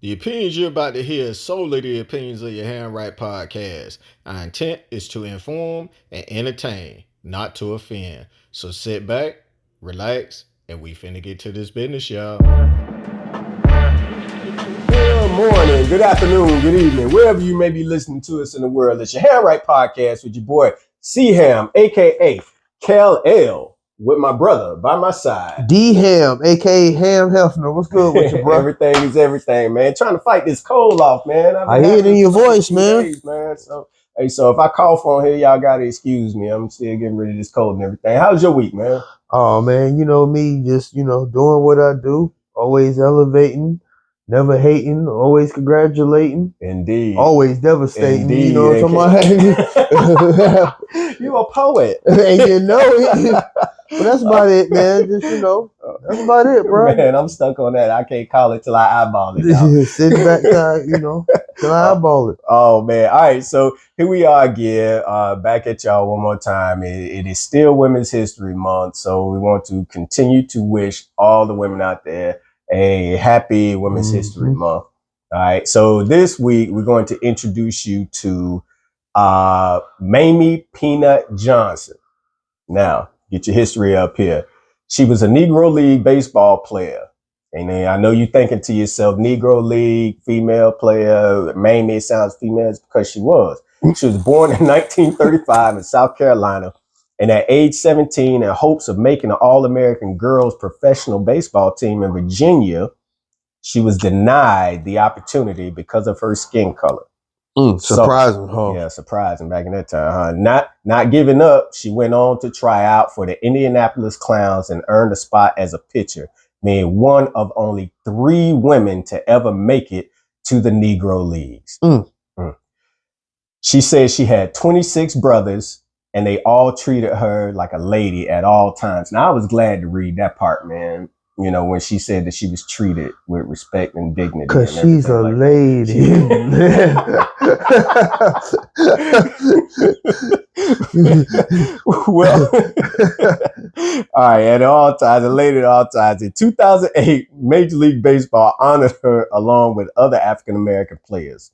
The opinions you're about to hear is solely the opinions of your Handwrite podcast. Our intent is to inform and entertain, not to offend. So sit back, relax, and we finna get to this business, y'all. Good morning, good afternoon, good evening, wherever you may be listening to us in the world. It's your Handwrite podcast with your boy C-Ham, aka Cal L, with my brother by my side. D-Ham, aka Ham Hefner. What's good with you, bro? Everything is everything, man. Trying to fight this cold off, man. I hear it in your voice, man. Days, man. So if I cough on here, y'all gotta excuse me. I'm still getting rid of this cold and everything. How's your week, man? Oh, man, you know me, just, doing what I do. Always elevating, never hating, always congratulating. Indeed. Always devastating. Indeed. You know what I'm talking about? You a poet. And you know it. But that's about it, man. Just, that's about it, bro. Man, I'm stuck on that. I can't call it till I eyeball it. Sitting back time, till I eyeball it. Oh, man. All right. So here we are again, back at y'all one more time. It is still Women's History Month. So we want to continue to wish all the women out there a happy Women's History Month. All right. So this week, we're going to introduce you to Mamie Peanut Johnson. Now, get your history up here. She was a Negro League baseball player. And then I know you're thinking to yourself, Negro League, female player, Mamie sounds female because she was. She was born in 1935 in South Carolina. And at age 17, in hopes of making an All-American girls professional baseball team in Virginia, she was denied the opportunity because of her skin color. Surprising, huh? Yeah, surprising back in that time, huh? Not giving up, she went on to try out for the Indianapolis Clowns and earned a spot as a pitcher, being one of only 3 women to ever make it to the Negro Leagues. She said she had 26 brothers, and they all treated her like a lady at all times. Now, I was glad to read that part, man. You know, when she said that she was treated with respect and dignity. Because she's a lady. Well, all right, at all times, a lady at all times. In 2008, Major League Baseball honored her along with other African-American players.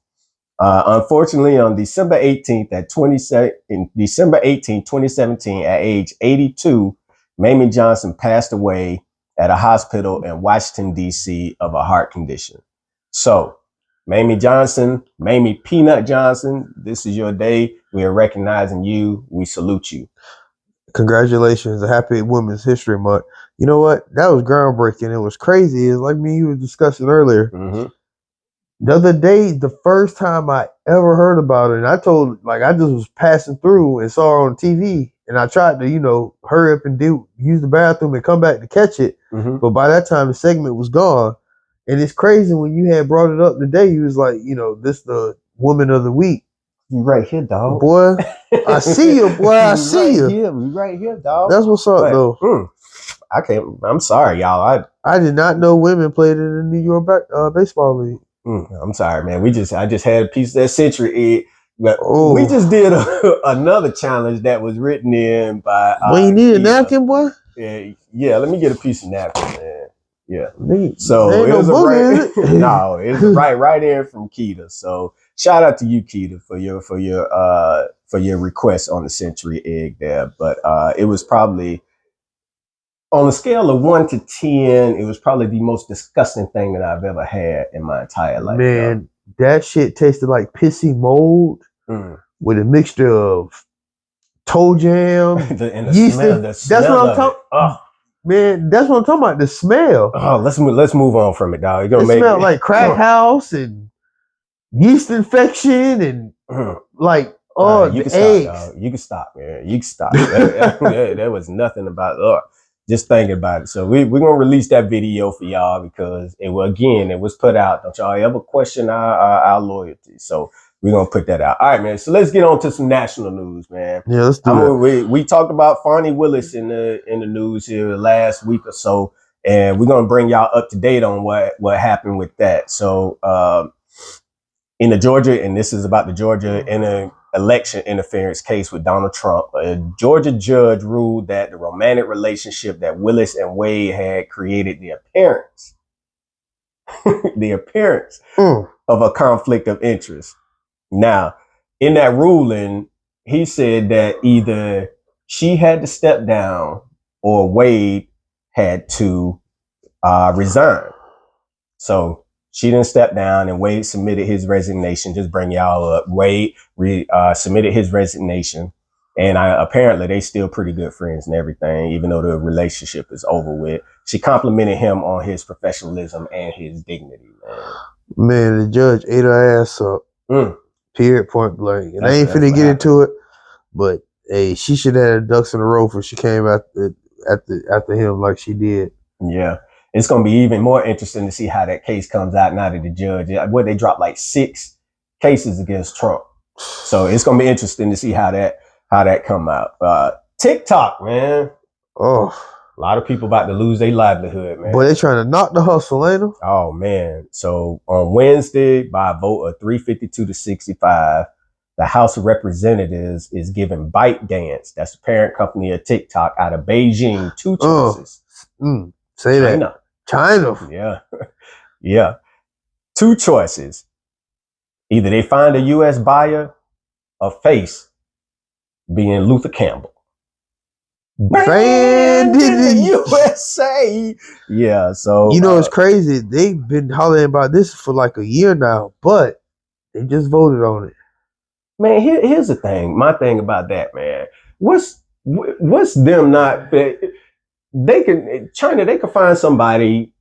Unfortunately, on December 18th, 2017, at age 82, Mamie Johnson passed away at a hospital in Washington, D.C. of a heart condition. So, Mamie Johnson, Mamie Peanut Johnson, this is your day. We are recognizing you. We salute you. Congratulations. A happy Women's History Month. You know what? That was groundbreaking. It was crazy. It's like me and you were discussing earlier. The other day, the first time I ever heard about it, and I just was passing through and saw her on TV. And I tried to, hurry up and use the bathroom and come back to catch it. But by that time, the segment was gone. And it's crazy when you had brought it up today, you was like, this the woman of the week. You right here, dog. Boy, I see you, boy. I see you. You right here, dog. That's what's up, though. I'm sorry, y'all. I did not know women played in the New York Baseball League. I'm sorry, man. I just had a piece of that century. We just did another challenge that was written in by. You need a napkin, boy? Yeah. Let me get a piece of napkin, man. Yeah. So it was it was right in from Keita. So shout out to you, Keita, for your request on the century egg there. But it was probably on a scale of 1 to 10. It was probably the most disgusting thing that I've ever had in my entire life. Man. That shit tasted like pissy mold with a mixture of toe jam, and yeast. The smell that's what I'm talking. Man, that's what I'm talking about. The smell. Oh, let's move on from it, dog. It smelled like crack house and yeast infection and you the can eggs. Stop, dog. You can stop, man. You can stop. There was nothing about just thinking about it. So we're gonna release that video for y'all because it was put out. Don't y'all ever question our loyalty. So we're gonna put that out. All right, man. So let's get on to some national news, man. Yeah, let's do it. We talked about Fonnie Willis in the news here last week or so, and we're gonna bring y'all up to date on what happened with that. So in the Georgia, and this is about the Georgia election interference case with Donald Trump, a Georgia judge ruled that the romantic relationship that Willis and Wade had created the appearance the appearance of a conflict of interest. Now, in that ruling, he said that either she had to step down or Wade had to resign. So she didn't step down, and Wade submitted his resignation. Just bring y'all up. Wade submitted his resignation, and apparently they still pretty good friends and everything, even though the relationship is over with. She complimented him on his professionalism and his dignity, man. Man, the judge ate her ass up. Period, point blank. And I ain't finna get into it, but hey, she should have had ducks in a row before she came after him like she did. Yeah. It's going to be even more interesting to see how that case comes out now that the judge, they dropped like 6 cases against Trump. So it's going to be interesting to see how that come out. TikTok, man. Oh, a lot of people about to lose their livelihood, man. Boy, they trying to knock the hustle, ain't they? Oh, man. So on Wednesday, by a vote of 352 to 65, the House of Representatives is giving ByteDance, that's the parent company of TikTok, out of Beijing, 2 choices. Say that. China. Yeah. Yeah. 2 choices. Either they find a U.S. buyer or face being Luther Campbell. Banned in the USA. Yeah, so you know it's crazy. They've been hollering about this for like a year now, but they just voted on it. Man, here's the thing. My thing about that, man. What's them not? China, they could find somebody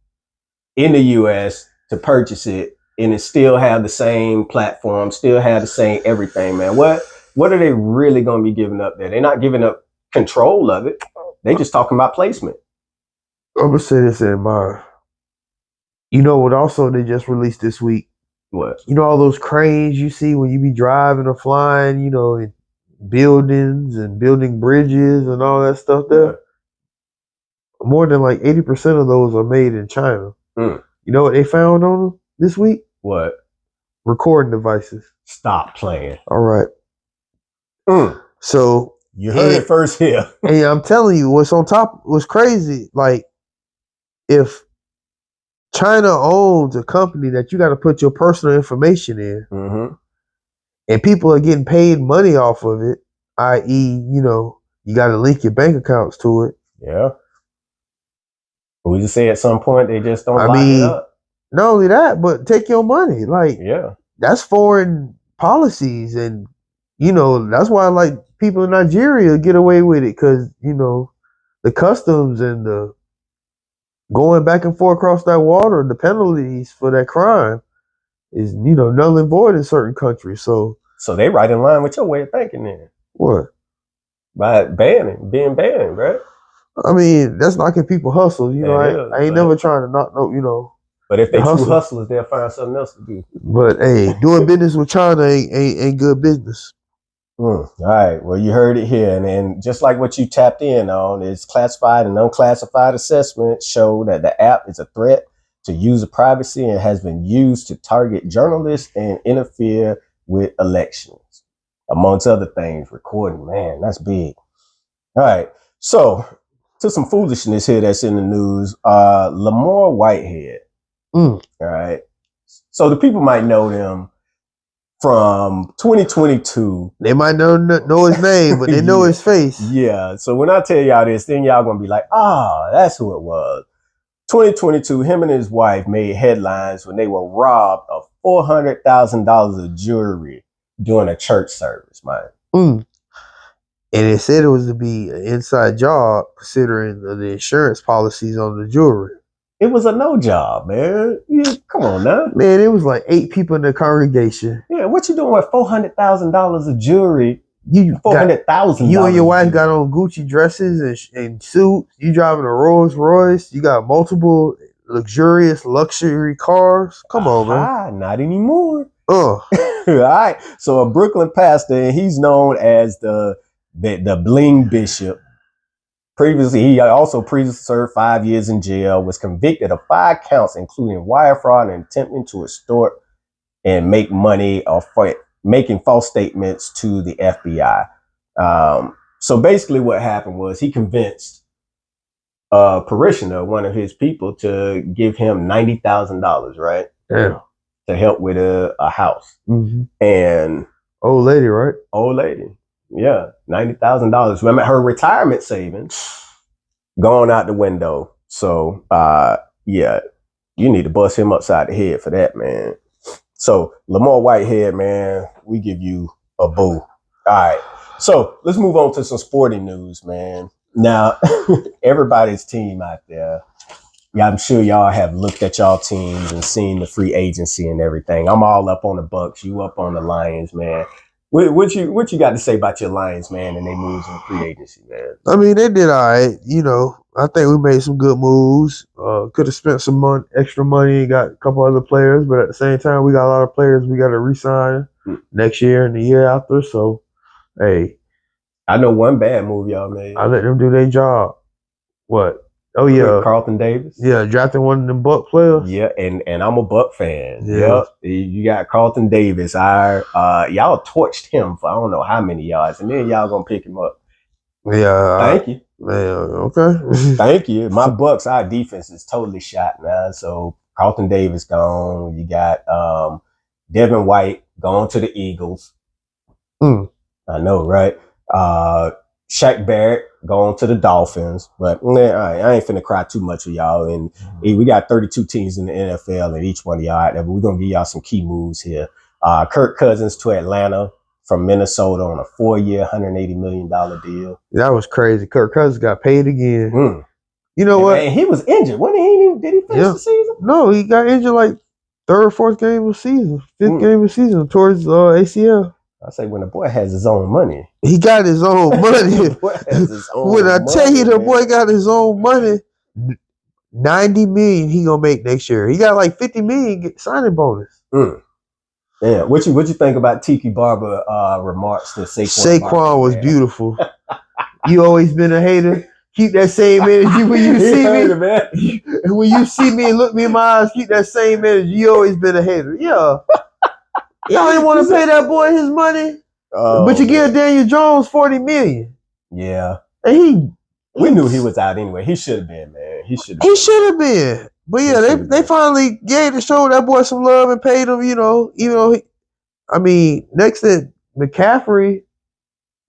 in the U.S. to purchase it, and it still have the same platform, still have the same everything, man. What are they really going to be giving up there? They're not giving up control of it. They just talking about placement. I'm gonna say this in mind. You know what? Also, they just released this week. What? You know all those cranes you see when you be driving or flying. You know, in buildings and building bridges and all that stuff. There, yeah. More than like 80% of those are made in China. You know what they found on them this week? What? Recording devices. Stop playing. All right. So. You heard it first here. And I'm telling you, what's crazy, like, if China owns a company that you got to put your personal information in, and people are getting paid money off of it, i.e., you know, you got to link your bank accounts to it. Yeah. But we just say at some point they just don't lock it up. Not only that, but take your money. Like, yeah, that's foreign policies, and you know that's why like people in Nigeria get away with it because you know the customs and the going back and forth across that water, the penalties for that crime is null and void in certain countries. So they right in line with your way of thinking then. What? By being banned, right? I mean, that's knocking people hustle. I ain't never trying to knock no. But if they true hustlers, they'll find something else to do. But hey, doing business with China ain't good business. All right. Well, you heard it here. And just like what you tapped in on, is classified and unclassified assessments show that the app is a threat to user privacy and has been used to target journalists and interfere with elections, amongst other things. Recording, man, that's big. All right. So to some foolishness here that's in the news. Lamar Whitehead. All right. So the people might know them from 2022. They might know his name, but they know his face. Yeah. So when I tell y'all this, then y'all gonna be like, that's who it was. 2022, him and his wife made headlines when they were robbed of $400,000 of jewelry during a church service, man. And it said it was to be an inside job, considering the insurance policies on the jewelry. It was a no job, man. Come on now. Man, it was like 8 people in the congregation. Yeah, what you doing with $400,000 of jewelry? $400,000. You and your wife got on Gucci dresses and suits. You driving a Rolls Royce. You got multiple luxurious luxury cars. Come on, man. Not anymore. All right. So a Brooklyn pastor, and he's known as the bling bishop. He also previously served 5 years in jail, was convicted of 5 counts, including wire fraud and attempting to extort and make money or making false statements to the FBI. So basically what happened was he convinced parishioner, one of his people, to give him $90,000, right? Damn. To help with a house. Mm-hmm. And old lady, right? Old lady. Yeah. $90,000. Remember her retirement savings going out the window. So yeah, you need to bust him upside the head for that, man. So Lamar Whitehead, man, we give you a boo. All right. So let's move on to some sporting news, man. Now, everybody's team out there, yeah, I'm sure y'all have looked at y'all teams and seen the free agency and everything. I'm all up on the Bucks, you up on the Lions, man. What you got to say about your Lions, man, and they moves in free agency, man? I mean, they did all right. You know, I think we made some good moves. Could have spent some extra money and got a couple other players, but at the same time, we got a lot of players we got to re-sign next year and the year after. So, hey. I know one bad move y'all made. I let them do their job. What? Oh, yeah. Carlton Davis. Yeah, drafting one of them Buck players. Yeah, and I'm a Buck fan. Yeah. Yep. You got Carlton Davis. Y'all torched him for I don't know how many yards, and then y'all gonna pick him up. Yeah. Thank you. Man, okay. Thank you. My Bucks, our defense is totally shot now. So Carlton Davis gone. You got Devin White going to the Eagles. I know, right? Shaq Barrett going to the Dolphins, but I ain't finna cry too much of y'all. And we got 32 teams in the NFL, and each one of y'all out there, but we're gonna give y'all some key moves here. Kirk Cousins to Atlanta from Minnesota on a 4-year, $180 million deal. That was crazy. Kirk Cousins got paid again. You know what? And he was injured. Did he finish the season? No, he got injured like third or fourth game of the season, fifth game of the season towards ACL. I say when the boy has his own money. He got his own money. The boy has his own when I tell you the man. boy got his own money, $90 million he gonna make next year. He got like $50 million signing bonus. Yeah, what you think about Tiki Barber remarks to Saquon? Saquon was beautiful. You always been a hater. Keep that same energy when you see me. Man. When you see me and look me in my eyes, keep that same energy. You always been a hater. Yeah. Y'all didn't want to pay that boy his money, but you give Daniel Jones $40 million. Yeah, and we knew he was out anyway. He should have been, man. He should have been. But yeah, they finally gave the show that boy some love and paid him. You know, even though next to McCaffrey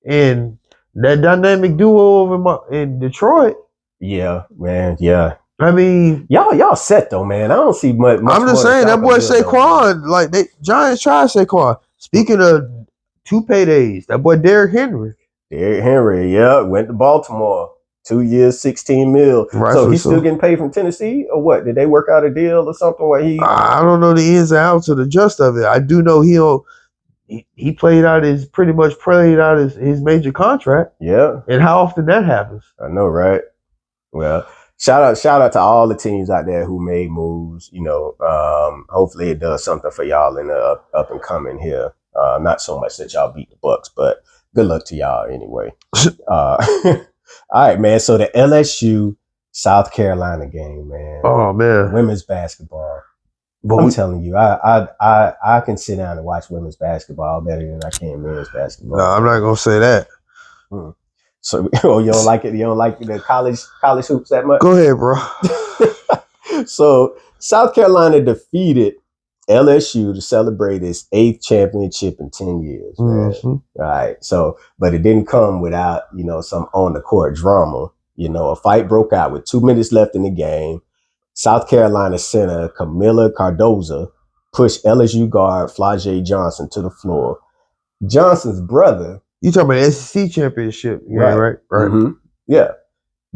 and that dynamic duo over in Detroit. Yeah, man. Yeah. I mean, y'all set though, man. I don't see much. I'm just saying that boy Saquon, like they Giants tried Saquon. Speaking of 2 paydays, that boy Derrick Henry. Went to Baltimore. 2 years, $16 million. So he's still getting paid from Tennessee, or what? Did they work out a deal or something where he? I don't know the ins and outs of the gist of it. I do know he played out his major contract. Yeah. And how often that happens? I know, right? Well. Shout out to all the teams out there who made moves. You know, hopefully it does something for y'all in the up and coming here. Not so much that y'all beat the Bucks, but good luck to y'all anyway. All right, man. So the LSU South Carolina game, man. Oh man, women's basketball. But I'm telling you, I can sit down and watch women's basketball better than I can men's basketball. No, I'm not gonna say that. So you don't like it? You don't like the college hoops that much? Go ahead, bro. So South Carolina defeated LSU to celebrate its 8th championship in 10 years. All right. So, but it didn't come without, some on the court drama. A fight broke out with 2 minutes left in the game. South Carolina center Camila Cardoza pushed LSU guard Flau'jae Johnson to the floor. Johnson's brother. You talking about the SEC championship, right? Mm-hmm. Yeah.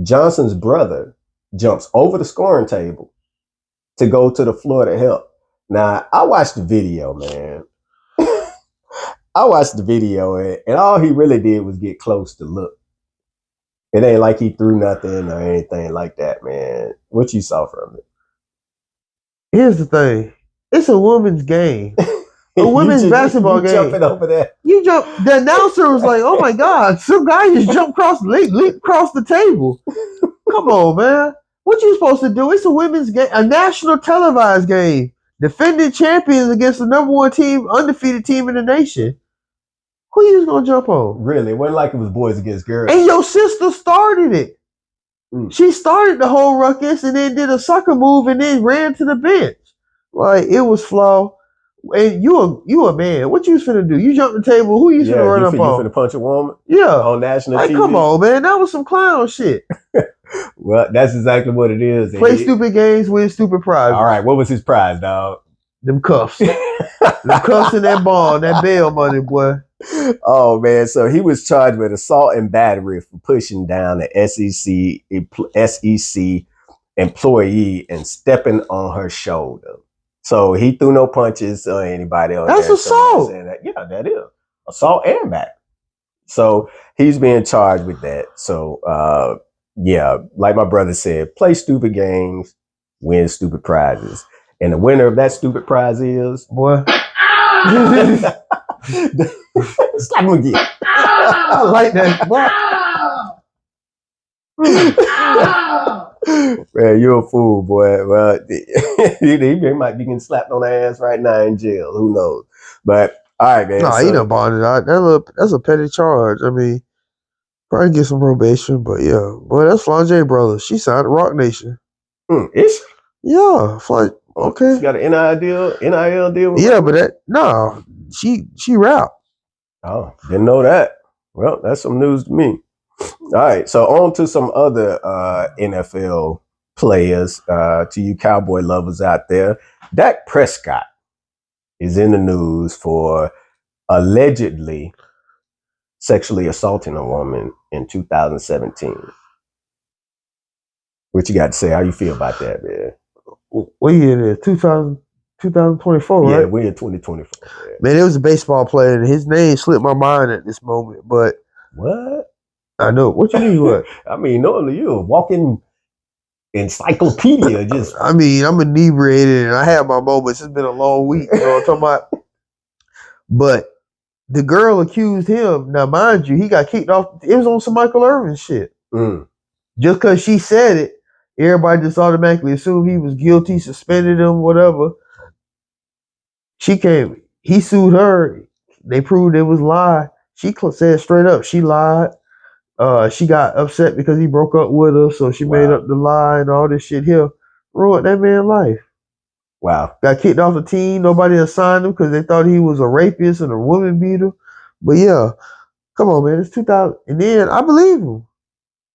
Johnson's brother jumps over the scoring table to go to the floor to help. Now, I watched the video, man. I watched the video, and all he really did was get close to look. It ain't like he threw nothing or anything like that, man. What you saw from it? Here's the thing. It's a women's game. A women's basketball game. Jumping over there. You jump. The announcer was like, "Oh my God, some guy just jumped across the table." Come on, man. What you supposed to do? It's a women's game, a national televised game. Defending champions against the number 1 team, undefeated team in the nation. Who you just gonna jump on? Really? It wasn't like it was boys against girls. And your sister started it. She started the whole ruckus and then did a sucker move and then ran to the bench. Like, it was flawed. And you a man. What you was finna do? You jumped the table. Who you finna run up on? You finna punch a woman? Yeah. On national TV? Come on, man. That was some clown shit. Well, that's exactly what it is. Play stupid games, win stupid prizes. All right. What was his prize, dog? Them cuffs. Them cuffs and that ball, that bail money, boy. Oh, man. So he was charged with assault and battery for pushing down the SEC employee and stepping on her shoulder. So he threw no punches or anybody on That's assault. Yeah, that is assault and battery. So he's being charged with that. So yeah, like my brother said, play stupid games, win stupid prizes. And the winner of that stupid prize is boy. Slap him again. I like that. Man, you're a fool, boy. Well, he might be getting slapped on the ass right now in jail. Who knows? But all right, man. Nah, he done bonded out. That's a petty charge. I mean, probably get some probation, but yeah. Boy, that's Flange Brothers. She signed to Rock Nation. Is she? Yeah. Okay. She got an NIL deal with yeah, but she rap. Oh, didn't know that. Well, that's some news to me. All right, so on to some other NFL players, to you Cowboy lovers out there. Dak Prescott is in the news for allegedly sexually assaulting a woman in 2017. What you got to say? How you feel about that, man? What year it is? 2024, right? Yeah, we're in 2024. Man, it was a baseball player, and his name slipped my mind at this moment, but... What? I know. What you mean, what? I mean, normally you're a walking encyclopedia. Just, I mean, I'm inebriated and I have my moments. It's been a long week. You know what I'm talking about? But the girl accused him. Now, mind you, he got kicked off. It was on some Michael Irvin shit. Just because she said it, everybody just automatically assumed he was guilty, suspended him, whatever. He sued her. They proved it was a lie. She said straight up, she lied. She got upset because he broke up with her, so she made up the lie and all this shit here. Ruined that man's life. Wow. Got kicked off the team. Nobody assigned him because they thought he was a rapist and a woman beater. But yeah, come on, man. It's 2000. And then I believe him.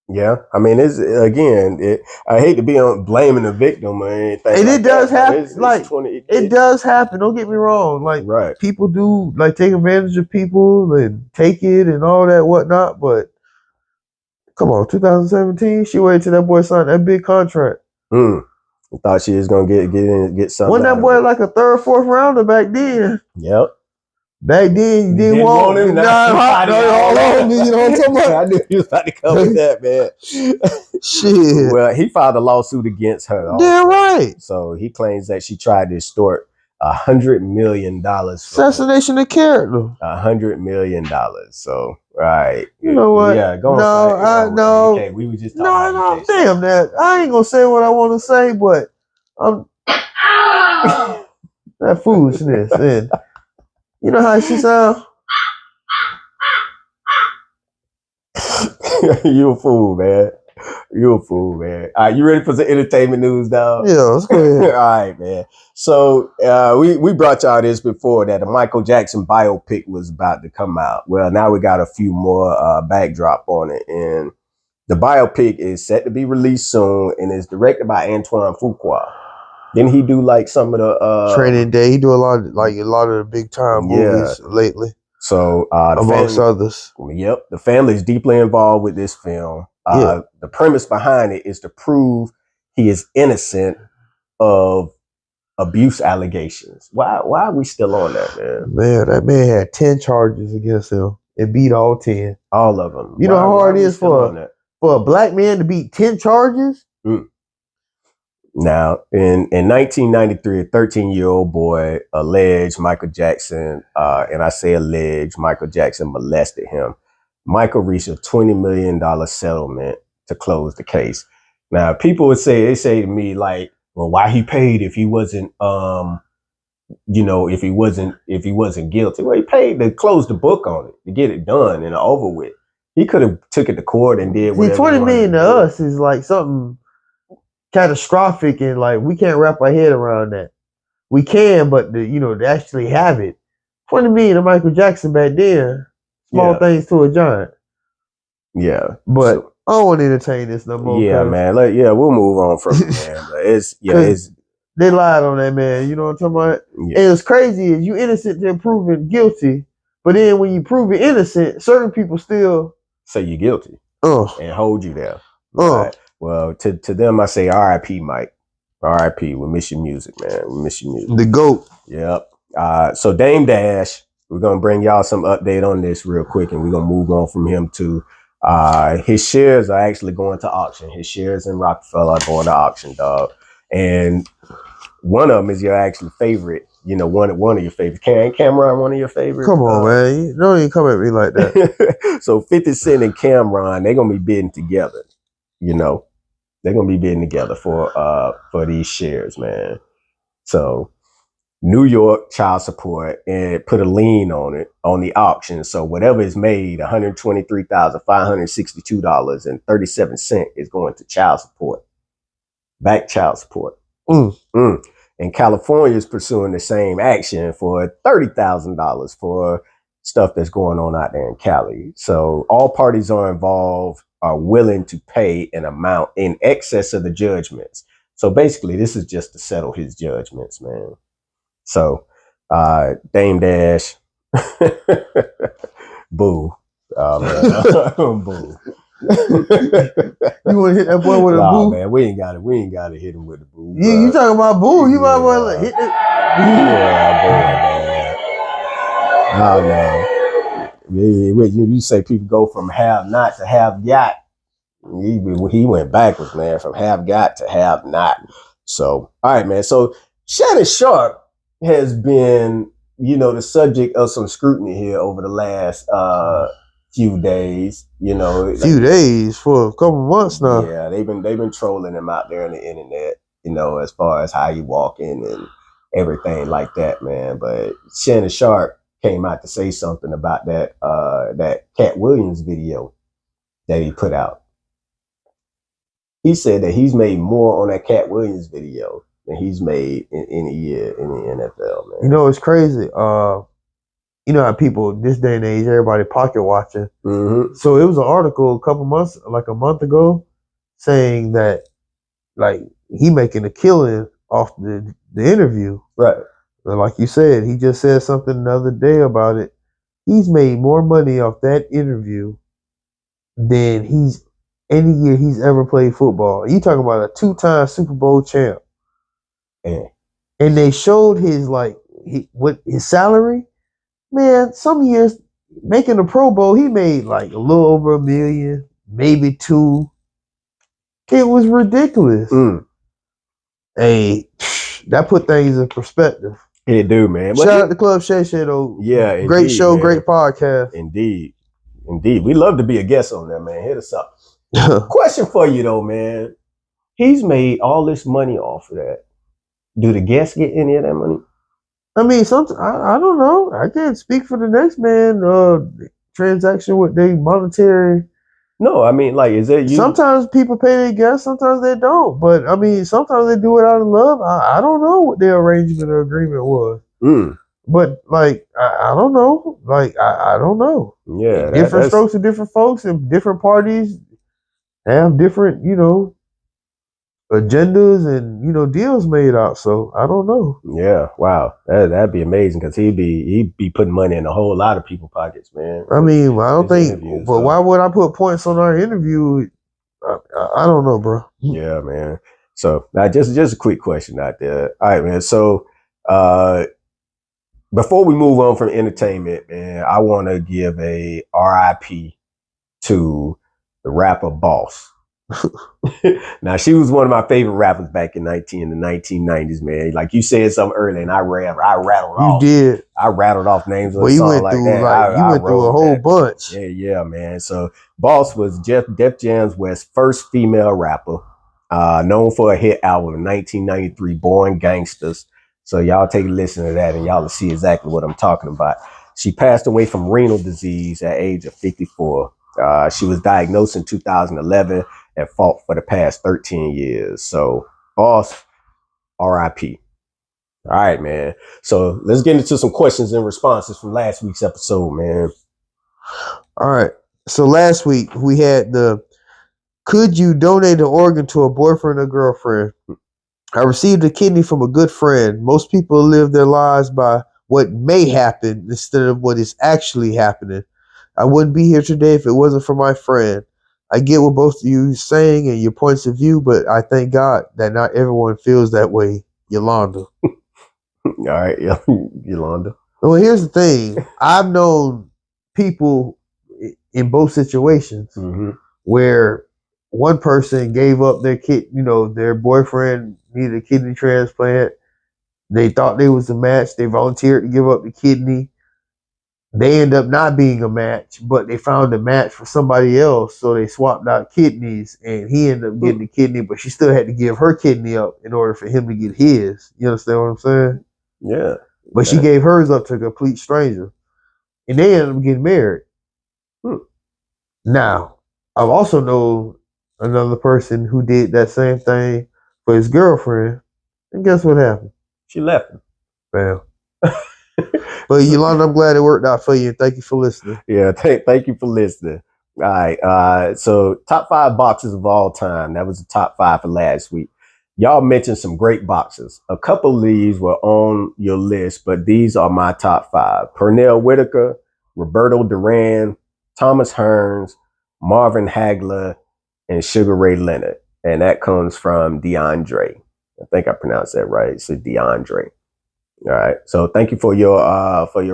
Yeah. I mean, it's again, I hate to be blaming the victim or anything. And like it does that, happen. It does happen. Don't get me wrong. Like, right. People do like take advantage of people and take it and all that whatnot. But come on, 2017, she waited till that boy signed that big contract. I thought she was gonna get something. Wasn't that boy like a third, fourth rounder back then? Yep. Back then, you didn't want him. You know what I'm talking about? I knew he was about to come with that, man. Shit. Well, he filed a lawsuit against her. Yeah, right. So he claims that she tried to extort $100 million. Assassination of character. $100 million. So, right. You know what? Yeah, go on. No. Okay, we were just talking about damn that. I ain't gonna say what I want to say, but that foolishness. And you know how she sound? You a fool, man. You a fool, man. All right, you ready for some entertainment news, dog? Yeah, let's go ahead. All right, man. So we brought y'all this before that the Michael Jackson biopic was about to come out. Well, now we got a few more backdrop on it. And the biopic is set to be released soon and is directed by Antoine Fuqua. Didn't he do like some of the Training Day? He do a lot of the big time movies lately. So amongst others. Yep. The family is deeply involved with this film. The premise behind it is to prove he is innocent of abuse allegations. Why are we still on that, man? Man, that man had 10 charges against him and beat all 10. All of them. You know how hard it is for a black man to beat 10 charges? Now, in 1993, a 13-year-old boy alleged Michael Jackson, and I say alleged, Michael Jackson molested him. Michael reached a $20 million settlement to close the case. Now, people would say to me like, well, why he paid if he wasn't, if he wasn't guilty? Well, he paid to close the book on it, to get it done and over with. He could have took it to court and did See, whatever. 20 million to us is like something catastrophic, and like we can't wrap our head around that. We can, but to actually have it. 20 million to Michael Jackson back then, small things to a giant. Yeah, but I don't want to entertain this no more. Yeah, man. We'll move on from it, man. But they lied on that man. You know what I'm talking about? Yeah. And it's crazy is you innocent till proven guilty, but then when you prove it innocent, certain people still say you're guilty and hold you there. Right? Well, to them I say R.I.P. Mike. R.I.P. We miss your music, man. We miss your music. The GOAT. Yep. So Dame Dash, we're gonna bring y'all some update on this real quick, and we're gonna move on from him to his shares are actually going to auction. His shares in Rockefeller are going to auction, dog. And one of them is your actual favorite. One of your favorites. Cameron, one of your favorites. Come on, man. Don't even come at me like that. So 50 Cent and Cameron, they're gonna be bidding together. They're gonna be bidding together for these shares, man. So New York child support and put a lien on it on the auction. So whatever is made, $123,562.37 is going to child support, back child support. And California is pursuing the same action for $30,000 for stuff that's going on out there in Cali. So all parties are involved are willing to pay an amount in excess of the judgments. So basically, this is just to settle his judgments, man. So, Dame Dash, boo, boo. You want to hit that boy with a boo? Man, we ain't got to hit him with the boo. Yeah, you talking about boo? You might want to hit it. Yeah, boy, man. Oh no, you say people go from have not to have got. He went backwards, man, from have got to have not. So, all right, man. So Shannon Sharpe has been, the subject of some scrutiny here over the last few days. Few days for a couple months now. Yeah, they've been trolling him out there on the internet. As far as how he walking and everything like that, man. But Shannon Sharpe came out to say something about that Cat Williams video that he put out. He said that he's made more on that Cat Williams video than he's made in any year in the NFL, man. It's crazy. How people this day and age, everybody pocket watching. Mm-hmm. So it was an article a month ago, saying that like he making a killing off the interview. Right. And like you said, he just said something the other day about it. He's made more money off that interview than any year he's ever played football. You talking about a 2-time Super Bowl champ. Yeah. And they showed his his salary. Man, some years making a Pro Bowl, he made like a little over $1 million, maybe $2 million. It was ridiculous. Hey, that put things in perspective. It do, man. Shout out to Club Shay Shay though. Yeah, great indeed, show, man. great podcast. Indeed. We love to be a guest on that, man. Hit us up. Question for you though, man. He's made all this money off of that. Do the guests get any of that money? I mean, I don't know. I can't speak for the next man. Transaction with their monetary. No, I mean, like, is it? Sometimes people pay their guests, sometimes they don't. But I mean, sometimes they do it out of love. I don't know what their arrangement or agreement was. But like, I don't know. Like, I don't know. Yeah, different strokes for different folks, and different parties have different, agendas and deals made out. So I don't know. Yeah, wow, that'd be amazing because he'd be putting money in a whole lot of people's pockets, man. I mean, I don't think. But why would I put points on our interview? I don't know, bro. Yeah, man. So now just a quick question out there. All right, man. So before we move on from entertainment, man, I want to give a RIP to the rapper Boss. Now, she was one of my favorite rappers back in the 1990s, man. Like you said something earlier, and I rattled off. You did. I rattled off names of a song like that. You went through a whole bunch. Yeah, man. So Boss was Def Jam's West's first female rapper, known for a hit album in 1993, Born Gangsters. So y'all take a listen to that, and y'all will see exactly what I'm talking about. She passed away from renal disease at age of 54. She was diagnosed in 2011 and fought for the past 13 years. So, boss, RIP. All right, man. So let's get into some questions and responses from last week's episode, man. All right. So last week we had could you donate an organ to a boyfriend or girlfriend? I received a kidney from a good friend. Most people live their lives by what may happen instead of what is actually happening. I wouldn't be here today if it wasn't for my friend. I get what both of you saying and your points of view, but I thank God that not everyone feels that way. Yolanda. All right, Yolanda. Well, here's the thing. I've known people in both situations where one person gave up their kid, their boyfriend needed a kidney transplant. They thought they was a match. They volunteered to give up the kidney. They end up not being a match, but they found a match for somebody else. So they swapped out kidneys and he ended up getting the kidney, but she still had to give her kidney up in order for him to get his. You understand what I'm saying? Yeah. But she gave hers up to a complete stranger. And they ended up getting married. Now, I've also known another person who did that same thing for his girlfriend. And guess what happened? She left him. Bam. But Yolanda, I'm glad it worked out for you. And thank you for listening. Yeah, thank you for listening. All right. So top 5 boxes of all time. That was the top 5 for last week. Y'all mentioned some great boxes. A couple of these were on your list, but these are my top 5. Pernell Whitaker, Roberto Duran, Thomas Hearns, Marvin Hagler, and Sugar Ray Leonard. And that comes from DeAndre. I think I pronounced that right. It's DeAndre. All right. So thank you for your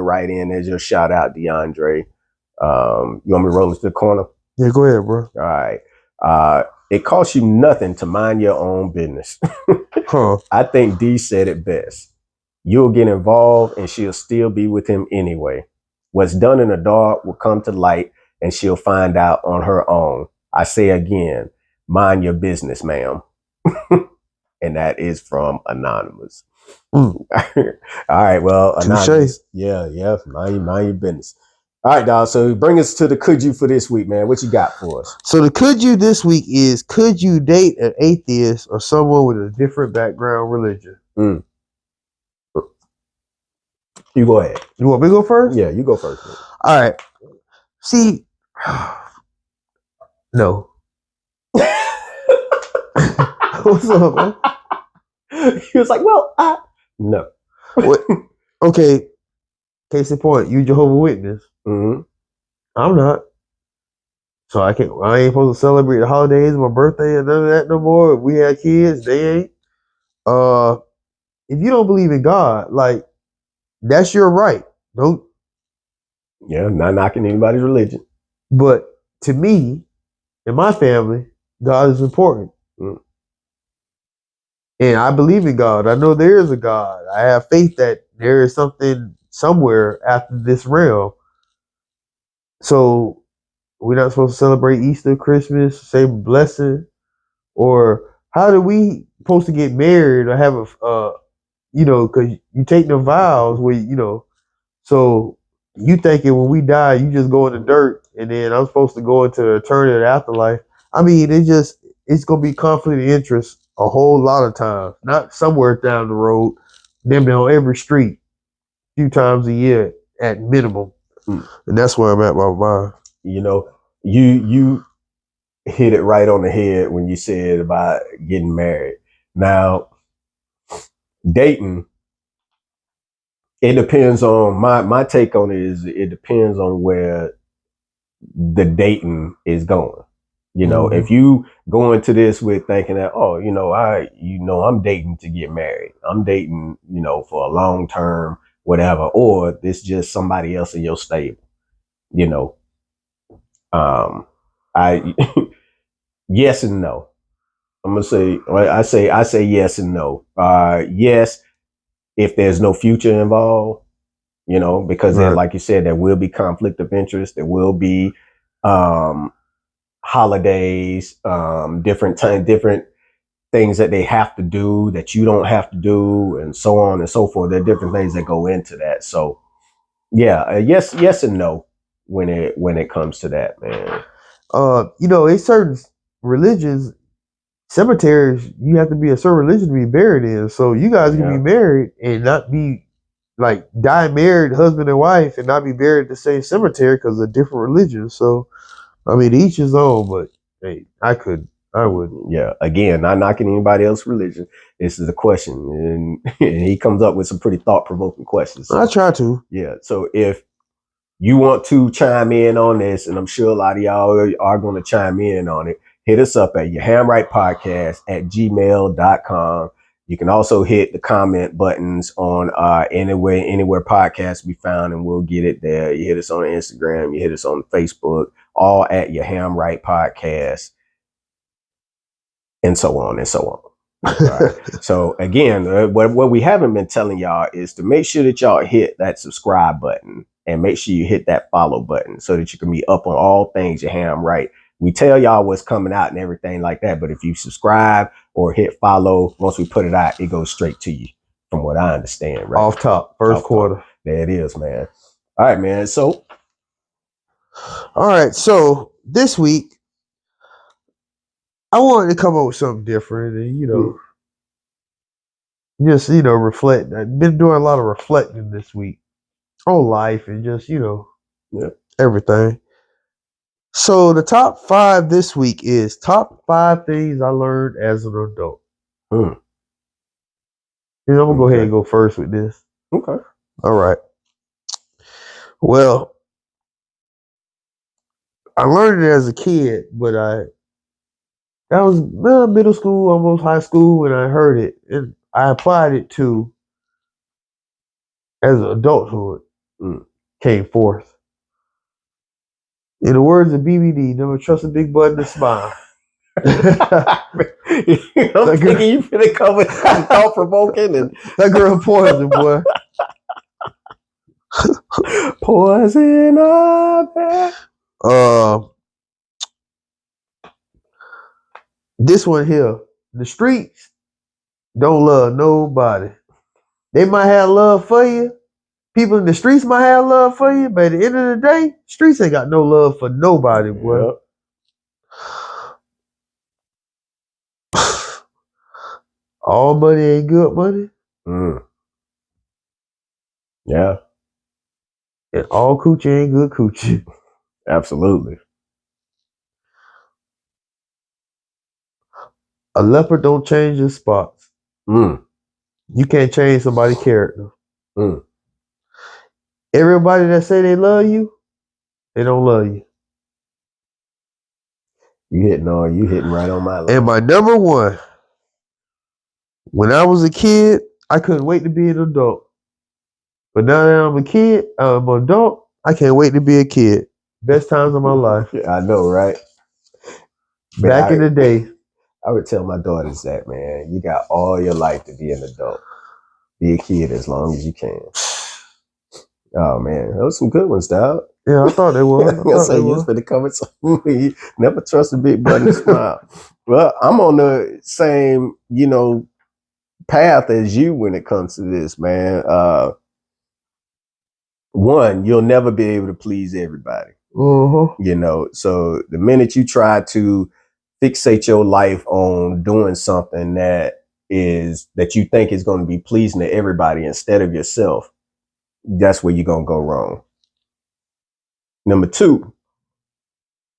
write in. There's your shout out, DeAndre. You want me to roll into the corner? Yeah, go ahead, bro. All right. It costs you nothing to mind your own business. I think D said it best. You'll get involved and she'll still be with him anyway. What's done in the dark will come to light and she'll find out on her own. I say again, mind your business, ma'am. And that is from Anonymous. All right, well, Anonymous. Yeah, mind your business. All right, dog. So bring us to the could you for this week, man. What you got for us? So the could you this week is, could you date an atheist or someone with a different background religion? You go ahead. You want me to go first? Yeah, you go first. Man. All right. See, no. What's up, man? He was like, well, no. What? Okay. Case in point, you Jehovah's Witness. I'm not. So I ain't supposed to celebrate the holidays, my birthday, and none of that no more. If we had kids, they ain't. If you don't believe in God, like, that's your right. Don't. Yeah, I'm not knocking anybody's religion. But to me, in my family, God is important. And I believe in God. I know there is a God. I have faith that there is something somewhere after this realm. So we're not supposed to celebrate Easter, Christmas, say blessing, or how do we supposed to get married or have because you take the vows where, so you thinking when we die, you just go in the dirt and then I'm supposed to go into the eternity afterlife. I mean, it's going to be conflict of interest a whole lot of times, not somewhere down the road, them on every street, a few times a year at minimum. And that's where I'm at my mind. You hit it right on the head when you said about getting married. Now, dating, it depends on my take on it is it depends on where the dating is going. If you go into this with thinking that, I'm dating to get married. I'm dating, for a long term, whatever, or this just somebody else in your stable, I yes and no. I'm gonna say I say yes and no. Yes, if there's no future involved, because then, like you said, there will be conflict of interest. There will be holidays, different things that they have to do that you don't have to do, and so on and so forth. There are different things that go into that. So, yeah, yes and no. when it comes to that, man. In certain religions, cemeteries, you have to be a certain religion to be buried in. So you guys can be married and not be like die married, husband and wife, and not be buried at the same cemetery because of different religions. So, I mean, each his own. But hey, I would. Yeah. Again, not knocking anybody else's religion. This is a question, and he comes up with some pretty thought-provoking questions. So, I try to. Yeah. So if you want to chime in on this, and I'm sure a lot of y'all are going to chime in on it, hit us up at yourhamrightpodcast@gmail.com. You can also hit the comment buttons on anywhere podcasts be found, and we'll get it there. You hit us on Instagram, you hit us on Facebook, all at Your Ham Right Podcast, and so on and so on. Right. So again, what we haven't been telling y'all is to make sure that y'all hit that subscribe button and make sure you hit that follow button so that you can be up on all things Your Ham Right. We tell y'all what's coming out and everything like that, but if you subscribe or hit follow, once we put it out, it goes straight to you, from what I understand. Right? Off top, first quarter. There it is, man. All right, man. So this week, I wanted to come up with something different and, just, reflect. I've been doing a lot of reflecting this week on life and just, everything. So the top 5 this week is top 5 things I learned as an adult. I'm going to go ahead and go first with this. Okay. All right. Well, I learned it as a kid, but that was middle school, almost high school when I heard it, and I applied it to as adulthood came forth. In the words of BBD, never trust a big button to smile. I'm thinking you finna come with thought provoking, and that girl poison, boy. Poison up. This one here. The streets don't love nobody. They might have love for you. People in the streets might have love for you, but at the end of the day, streets ain't got no love for nobody, boy. Yep. All money ain't good money. Yeah. And all coochie ain't good coochie. Absolutely. A leopard don't change his spots. You can't change somebody's character. Everybody that say they love you, they don't love you. You hitting right on my line. And my number 1, when I was a kid, I couldn't wait to be an adult. But now that I'm a kid, I'm an adult, I can't wait to be a kid. Best times of my life. I know, right? Back in the day. I would tell my daughters that, man, you got all your life to be an adult. Be a kid as long as you can. Oh, man. Those some good ones, dog. Yeah, I thought they were. I say you for the comments. Never trust a big button to smile. Well, I'm on the same, path as you when it comes to this, man. One, you'll never be able to please everybody. So the minute you try to fixate your life on doing something that you think is going to be pleasing to everybody instead of yourself, that's where you're going to go wrong. Number 2,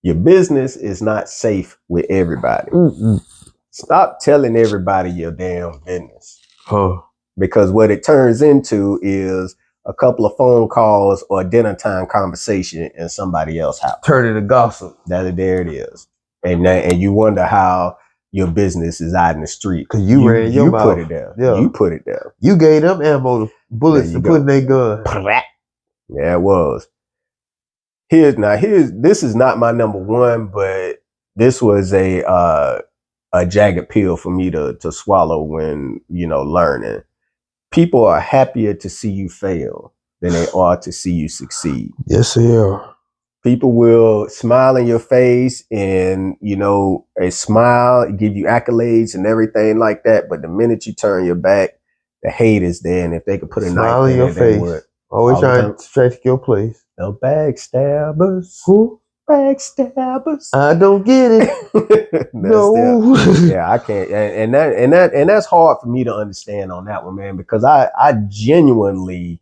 your business is not safe with everybody. Stop telling everybody your damn business. Because what it turns into is a couple of phone calls or a dinner time conversation in somebody else's house. Turn into gossip. There it is. And you wonder how your business is out in the street. Because you ran your mouth. Put it there. Yeah. You put it there. You gave them ammo, bullets to put in their gun. Yeah, it was. This is not my number 1, but this was a jagged pill for me to swallow when, learning. People are happier to see you fail than they are to see you succeed. Yes, they are. People will smile in your face and, a smile, give you accolades and everything like that. But the minute you turn your back, the hate is there. And if they could put a knife in your face, they would. Always All the trying time. to take your place. The backstabbers. Who? Backstabbers. I don't get it. No. Yeah, I can't, and that's hard for me to understand on that one, man, because I genuinely,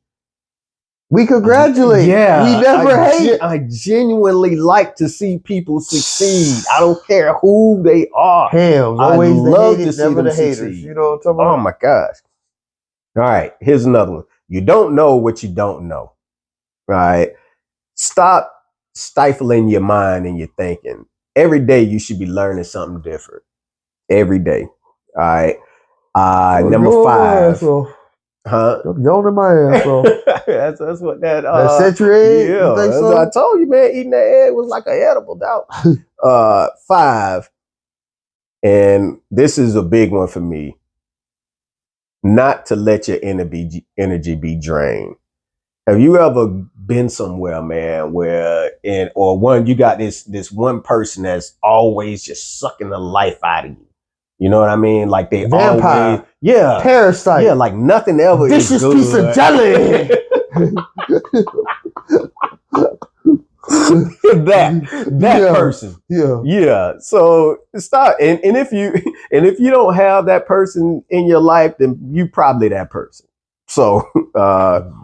We congratulate. yeah, We never hate. I genuinely like to see people succeed. I don't care who they are. Hams, I always the love to hated, see never them the haters. succeed. You know what I'm talking Oh about? my gosh. All right, here's another one. You don't know what you don't know. All right. Stop stifling your mind and your thinking. Every day you should be learning something different. Every day. All right. Number 5. Huh? Yawn in my ass off. that's what that century egg? Yeah, You think that's so? what I told you, man. Eating that egg was like an edible doubt. 5, and this is a big one for me. Not to let your energy be drained. Have you ever been somewhere, man, where you got this one person that's always just sucking the life out of you? You know what I mean? Like they Vampire. always, yeah, Parasite. yeah, like nothing ever Vicious is good. piece of jelly. that person. Yeah. So stop. And if you don't have that person in your life, then you probably that person. So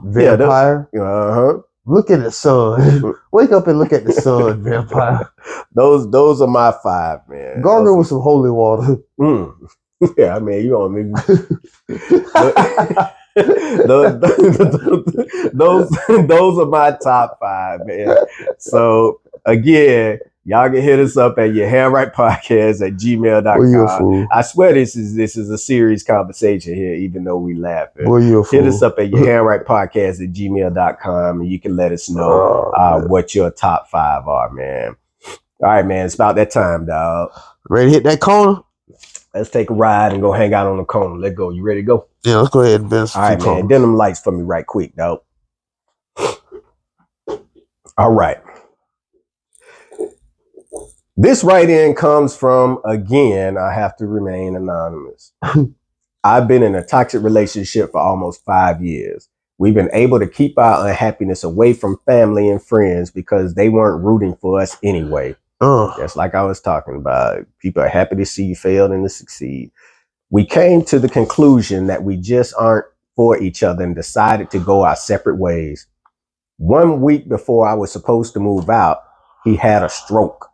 Vampire. Look at the sun. Wake up and look at the sun, vampire. Those are my 5, man. Gargle with some holy water. Yeah, I mean, you don't need those are my top 5, man. So again, y'all can hit us up at yourhandwrightpodcast@gmail.com. Boy, you a fool. I swear this is a serious conversation here, even though we laugh. Boy, you a fool. Hit us up at yourhandwrightpodcast@gmail.com, and you can let us know what your top 5 are, man. All right, man. It's about that time, dog. Ready to hit that corner? Let's take a ride and go hang out on the corner. Let's go. You ready to go? Yeah, let's go ahead and bend some All right, man. corners. Dim them lights for me right quick, dog. All right. This write-in comes from, again, I have to remain anonymous. I've been in a toxic relationship for almost 5 years. We've been able to keep our unhappiness away from family and friends because they weren't rooting for us anyway. Just like I was talking about. People are happy to see you fail and to succeed. We came to the conclusion that we just aren't for each other and decided to go our separate ways. 1 week before I was supposed to move out, he had a stroke.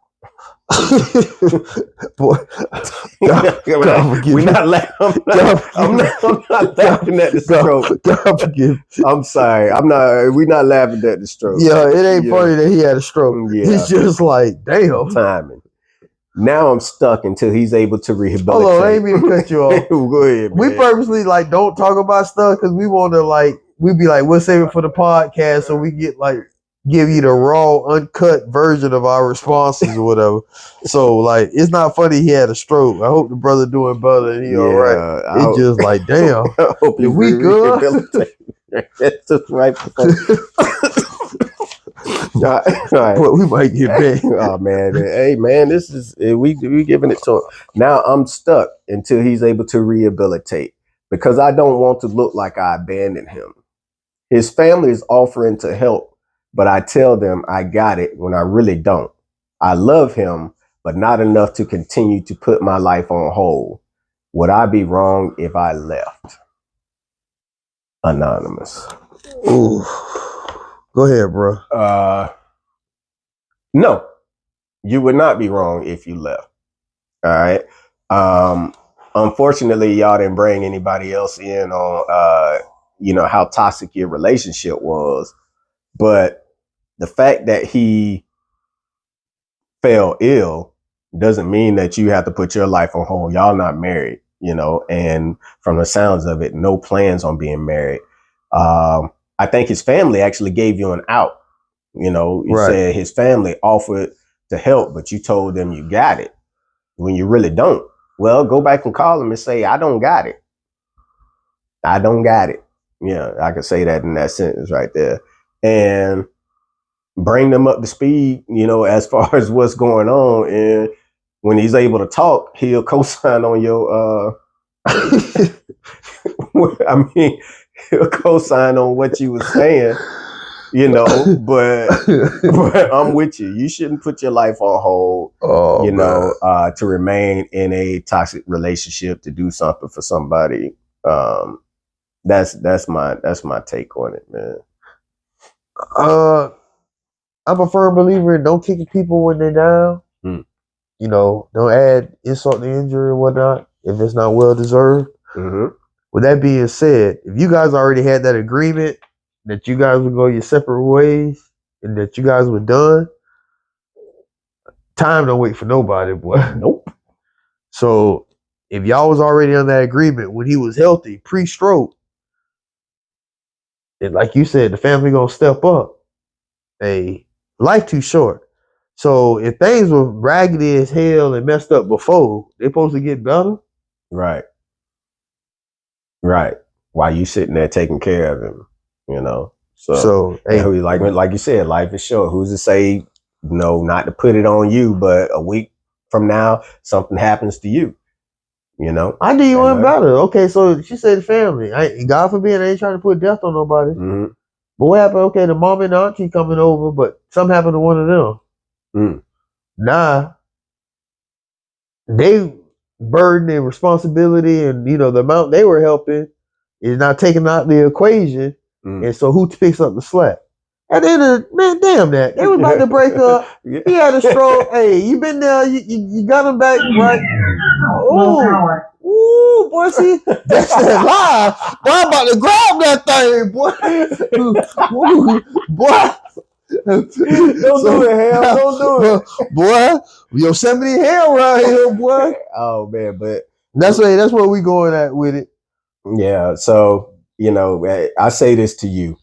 Boy, we're not laughing. I'm not laughing at the stroke. God forgive. I'm sorry. We're not laughing at the stroke. Yeah, it ain't funny that he had a stroke. Yeah. It's just like, damn. Timing. Now I'm stuck until he's able to rehabilitate. Hold on, I ain't mean to cut you off. Go ahead, man. We purposely don't talk about stuff because we want to we be like, we'll save it for the podcast so we get give you the raw, uncut version of our responses or whatever. So it's not funny he had a stroke. I hope the brother doing better and he all right. It's just like, damn. I hope If we good. That's just right. All right. But we might get back. Oh man, hey man, this is we giving it to him. Now I'm stuck until he's able to rehabilitate because I don't want to look like I abandoned him. His family is offering to help, but I tell them I got it when I really don't. I love him, but not enough to continue to put my life on hold. Would I be wrong if I left? Anonymous. Ooh. Go ahead, bro. No, you would not be wrong if you left. All right. Unfortunately, y'all didn't bring anybody else in on, how toxic your relationship was. But the fact that he fell ill doesn't mean that you have to put your life on hold. Y'all not married, and from the sounds of it, no plans on being married. I think his family actually gave you an out. You said his family offered to help, but you told them you got it when you really don't. Well, go back and call them and say, I don't got it. I don't got it. Yeah, I could say that in that sentence right there. And bring them up to speed, as far as what's going on. And when he's able to talk, he'll co-sign on your, I mean, co-sign on what you were saying, you know, but I'm with you. You shouldn't put your life on hold, you know, to remain in a toxic relationship, to do something for somebody. That's my take on it, man. I'm a firm believer in don't kick people when they're down. You know, don't add insult to injury or whatnot if it's not well deserved. With that being said, if you guys already had that agreement that you guys would go your separate ways and that you guys were done, time don't wait for nobody, boy. Nope. So if y'all was already on that agreement when he was healthy, pre-stroke, and like you said, the family gonna step up. Hey, life too short. So if things were raggedy as hell and messed up before, they supposed to get better. Right. While you sitting there taking care of him, you know. So hey, like you said, life is short. Who's to say, you know, not to put it on you, but a week from now, something happens to you. You know, I do you one better. Okay, so she said family. God forbid, I ain't trying to put death on nobody. But what happened? Okay, the mom and auntie coming over, but something happened to one of them. Nah, they burden and responsibility, and you know the amount they were helping is not taken out the equation. And so who picks up the slack? At the end of man, damn that. They was about to break up. He had a stroke. Hey, you been there, you got him back, right? Ooh, boy, see, that's that live. Boy, I'm about to grab that thing, boy. Boy. Don't do it, hell. Don't do it. Boy, Yosemite hell right here, boy. Oh man, but that's where we going at with it. Yeah, so you know, I say this to you.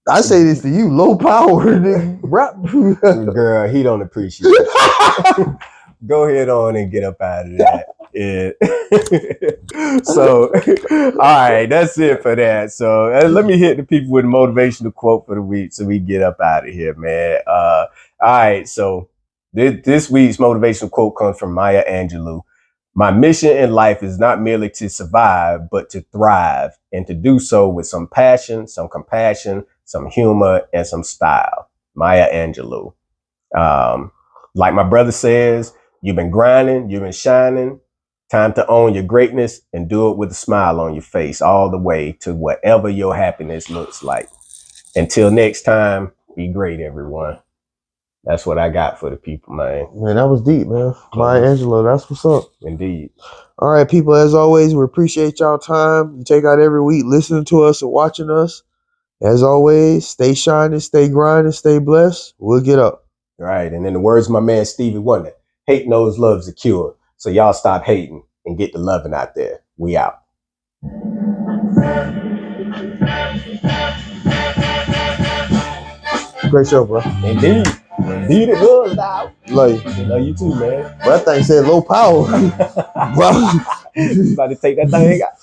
Low power, rap. Girl, he don't appreciate it. Go ahead on and get up out of that. Yeah. So, all right, that's it for that. So let me hit the people with a motivational quote for the week so we get up out of here, man. All right, so this week's motivational quote comes from Maya Angelou. My mission in life is not merely to survive, but to thrive, and to do so with some passion, some compassion, some humor, and some style. Maya Angelou. Like my brother says, you've been grinding, you've been shining. Time to own your greatness and do it with a smile on your face all the way to whatever your happiness looks like. Until next time, be great, everyone. That's what I got for the people, man. Man, that was deep, man. Maya Angelou, that's what's up. Indeed. All right, people, as always, we appreciate y'all time. You take out every week listening to us and watching us. As always, stay shining, stay grinding, stay blessed. We'll get up. All right, and in the words of my man Stevie Wonder, hate knows love's a cure. So y'all stop hating and get the loving out there. We out. Great show, bro. Indeed. Indeed it was, dog. Love you. Love you too, man. But that thing said low power. Bro. You about to take that thing out.